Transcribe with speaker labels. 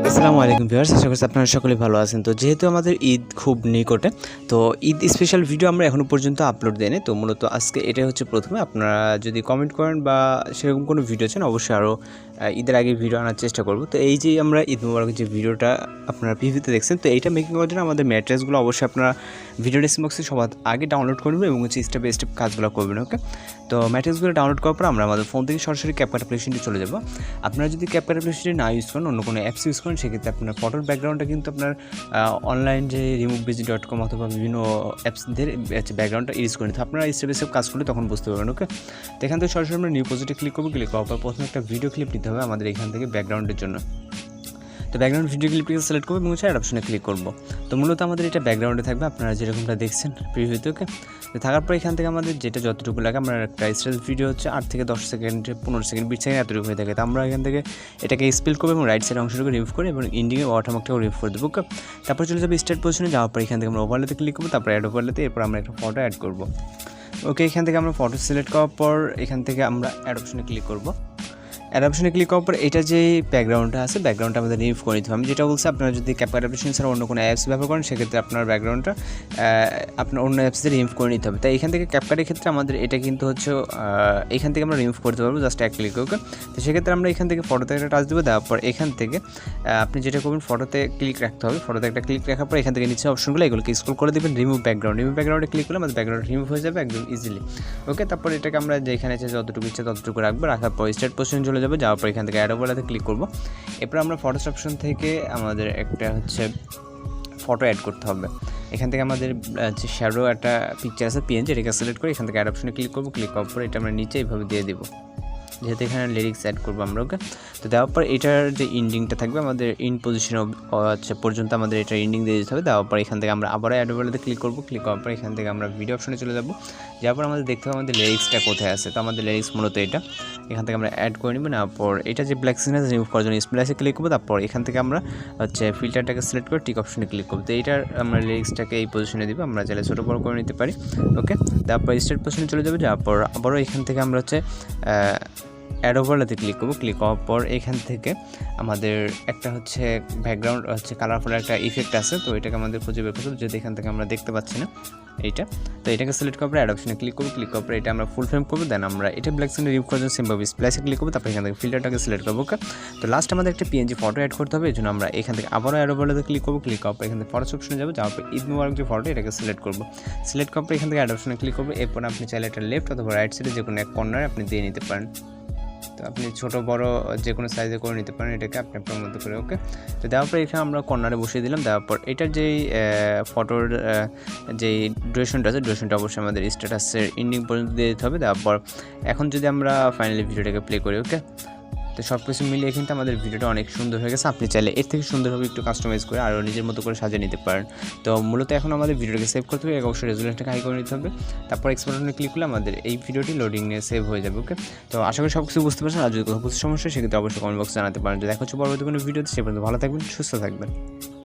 Speaker 1: আসসালামু আলাইকুম ভিউয়ার্স, আশা করছি আপনারা সকলে ভালো আছেন। তো যেহেতু আমাদের ঈদ খুব নিকটে, তো ঈদ স্পেশাল ভিডিও আমরা এখনও পর্যন্ত আপলোড দেইনি। তো মূলত আজকে এটাই হচ্ছে প্রথমে। আপনারা যদি কমেন্ট করেন বা সেরকম কোনো ভিডিও চান, অবশ্যই আরও ঈদের আগে ভিডিও আনার চেষ্টা করব। তো এই যে আমরা ঈদ মুবারকের যে ভিডিওটা আপনারা প্রিভিউতে দেখছেন, তো এইটা মেকিং করার জন্য আমাদের ম্যাটেরিয়ালসগুলো অবশ্যই আপনারা ভিডিও ডেসক্রিপশন বক্সে সবার আগে ডাউনলোড করবেন এবং হচ্ছে স্টেপ বাই স্টেপ কাজগুলো করবেন। ওকে, তো ম্যাটেরিয়ালসগুলো ডাউনলোড করার পর আমরা আমাদের ফোন থেকে সরাসরি CapCut অ্যাপ্লিকেশনটি চলে যাব। আপনারা যদি CapCut অ্যাপ্লিকেশনটি না ইউজ করেন, অন্য কোনো অ্যাপস ইউজ করেন, সেক্ষেত্রে আপনার ফটোর ব্যাকগ্রাউন্ডটা কিন্তু আপনার অনলাইন যে reupload.com অথবা বিভিন্ন অ্যাপসদের ব্যাকগ্রাউন্ডটা ইউজ করে নিতে। আপনারা স্টেপ বাই স্টেপ কাজ করলে তখন বুঝতে পারবেন। ওকে, তো এখান থেকে সরাসরি আমরা নিউ প্রজেক্টে ক্লিক করবো। ক্লিক করার পর প্রথমে একটা ভিডিও ক্লিপ নিতে হবে আমাদের এখান থেকে ব্যাকগ্রাউন্ডের জন্য। তো ব্যাকগ্রাউন্ড ভিডিও ক্লিপটিকে সিলেক্ট করবো এবং অ্যাড অপশনে ক্লিক করবো। তো মূলত আমাদের এটা ব্যাকগ্রাউন্ডে থাকবে, আপনারা যেরকমটা দেখছেন প্রিভিউতে। ওকে, তো থাকার পর এখান থেকে আমাদের যেটা যতটুকু লাগে, আমরা একটা স্টেজ ভিডিও হচ্ছে 8 থেকে 10 সেকেন্ড, 15 সেকেন্ড, 20 সেকেন্ড এতটুকু হয়ে থাকে। তো আমরা এখান থেকে এটাকে স্পিল করবো এবং রাইট সাইড অংশটুকু রিমুভ করে এবং ইন্ডিংয়ে ওয়াটারমার্কটাও রিমুভ করে দেবো। ওকে, তারপর চলে যাবে স্টার্ট পজিশনে। যাওয়ার পর এখান থেকে আমরা ওভারলেতে ক্লিক করবো, তারপর অ্যাড ওভারলেতে, এরপর আমরা একটা ফটো অ্যাড করবো। ওকে, এখান থেকে আমরা ফটো সিলেক্ট করার পর এখান থেকে আমরা অ্যাড অপশনে ক্লিক করবো। অ্যাড অপশনে ক্লিক করার পর এটা যে ব্যাকগ্রাউন্ডটা আছে, ব্যাকগ্রাউন্ডটা আমাদের রিমুভ করে নিতে হবে। আমি যেটা বলছি, আপনারা যদি CapCut অ্যাপ্লিকেশন ছাড়া অন্য কোনো অ্যাপস ব্যবহার করেন, সেক্ষেত্রে আপনার ব্যাকগ্রাউন্ডটা আপনার অন্য অ্যাপসে রিমুভ করে নিতে হবে। তাই এখান থেকে CapCut-এর ক্ষেত্রে আমাদের এটা কিন্তু হচ্ছে এখান থেকে আমরা রিমুভ করতে পারবো জাস্ট এক ক্লিক। ওকে, তো সেক্ষেত্রে আমরা এখান থেকে ফটোতে একটা টাচ দেবো। দেওয়ার পর এখান থেকে আপনি যেটা করবেন, ফটোতে ক্লিক রাখতে হবে। ফটোতে একটা ক্লিক রাখার পর এখান থেকে নিচে অপশনগুলো এগুলোকে স্ক্রল করে দেবেন, রিমুভ ব্যাকগ্রাউন্ডে ক্লিক করলে আমাদের ব্যাকগ্রাউন্ড রিমুভ হয়ে যাবে একদম ইজিলি। ওকে, তারপর এটাকে আমরা যেখানে যতটুকু ইচ্ছে ততটুকু রাখবো। রাখার পর স্টার্ট পজিশন চলে যাবে। যাওয়ার পর এখান থেকে অ্যাড ওভারলেতে ক্লিক করব। এরপর আমরা ফটোস অপশন থেকে আমাদের একটা হচ্ছে ফটো অ্যাড করতে হবে। এখান থেকে আমাদের যে শ্যাডো একটা পিকচার আছে পিএনজি, এটাকে সিলেক্ট করে এখান থেকে অ্যাড অপশনে ক্লিক করবো। ক্লিক করার পর এটা আমরা নিচে এইভাবে দিয়ে দেবো, যেহেতু এখানে লিরিক্স অ্যাড করবো আমরা। ওকে, তো দেওয়ার পর এটার যে ইন্ডিংটা থাকবে আমাদের ইন পজিশনে পর্যন্ত আমাদের এটা ইন্ডিং দিয়ে দিতে হবে। দেওয়ার পর এখান থেকে আমরা আবারও অ্যাড ওভারলেতে ক্লিক করবো। ক্লিক করার পর এখান থেকে আমরা ভিডিও অপশনে চলে যাবো। যাওয়ার পর আমাদের দেখতে হবে আমাদের লিরিক্সটা কোথায় আছে। তো আমাদের লিরিক্স মূলত এটা, এখান থেকে আমরা অ্যাড করে নেব। নেওয়ার পর এটা যে ব্ল্যাক স্ক্রিন আছে রিমুভ করার জন্য স্প্লাইসে ক্লিক করবো। তারপর এখান থেকে আমরা ফিল্টারটাকে সিলেক্ট করে টিক অপশনে ক্লিক করবো। তো এইটার আমরা লিরিক্সটাকে এই পজিশনে দিব, আমরা চাইলে ছোটো বড় করে নিতে পারি। ওকে, তারপর স্টার্ট পজিশনে চলে যাবে। যাওয়ার পর আবারও এখান থেকে আমরা অ্যাড ওভারলেতে ক্লিক করবো। ক্লিক করার পর এখান থেকে আমাদের একটা ব্যাকগ্রাউন্ড কালারফুল একটা ইফেক্ট আছে। তো এটাকে আমাদের খুঁজে বের করতে হবে, যদি এখান থেকে আমরা দেখতে পাচ্ছি না এইটা। তো এটাকে সিলেক্ট করার পর অ্যাড অপশনে ক্লিক করবো। ক্লিক করার পর এটা আমরা ফুল ফ্রেম করবো। দেন আমরা এটা ব্ল্যাক স্ক্রিনে রিমুভ করার জন্য সিম্পলি স্প্লাইসে ক্লিক করবো। তারপর এখান থেকে ফিল্টারটাকে সিলেক্ট করবো। ওকে, তো লাস্ট আমাদের একটা পিএনজি ফটো অ্যাড করতে হবে। এই জন্য আমরা এখান থেকে আবারও অ্যাড ওভারলেতে ক্লিক করবো। ক্লিক করার পর এখান থেকে ফটোস অপশনে যাবো। যাওয়ার পর ঈদ মুবারক যে ফটো, এটাকে সিলেক্ট করবো। সিলেক্ট করার পর এখান থেকে অ্যাড অপশনে ক্লিক করবো। এরপর আপনি চাইলে একটা লেফট অথবা রাইট সাইডে যে কোনো এক কর্নারে আপনি দিয়ে নিতে পারেন। তো আপনি ছোটো বড় যে কোনো সাইজে করে নিতে পারেন, এটাকে আপনি আপনার মতো করে। ওকে, তো দেওয়ার পর এখানে আমরা কর্নারে বসিয়ে দিলাম। দেওয়ার পর এটার যেই ফটোর যেই ডিউরেশনটা আছে, ডিউরেশনটা অবশ্যই আমাদের স্ট্যাটাসের এন্ডিং পর্যন্ত দিয়ে দিতে হবে। দেওয়ার পর এখন যদি আমরা ফাইনালি ভিডিওটাকে প্লে করি, ওকে, তো সব কিছু মিলিয়ে কিন্তু আমাদের ভিডিওটা অনেক সুন্দর হয়ে গেছে। আপনি চাইলে এর থেকে সুন্দরভাবে একটু কাস্টমাইজ করে আরও নিজের মতো করে সাজিয়ে নিতে পারেন। তো মূলত এখন আমাদের ভিডিওটাকে সেভ করতে হবে, অবশ্যই রেজুলেশনটাকে হাই করে নিতে হবে। তারপর এক্সপোর্ট বাটনে ক্লিক করলে আমাদের এই ভিডিওটি লোডিং নিয়ে সেভ হয়ে যাবে। ওকে, তো আশা করি সব কিছু বুঝতে পারছেন। আর যদি কোনো কিছু সমস্যা, সেক্ষেত্রে অবশ্যই কমেন্ট বক্সে জানাতে পারেন। যদি দেখা হচ্ছে পরবর্তী কোনো ভিডিওতে, সে পর্যন্ত ভালো থাকবেন, সুস্থ থাকবেন।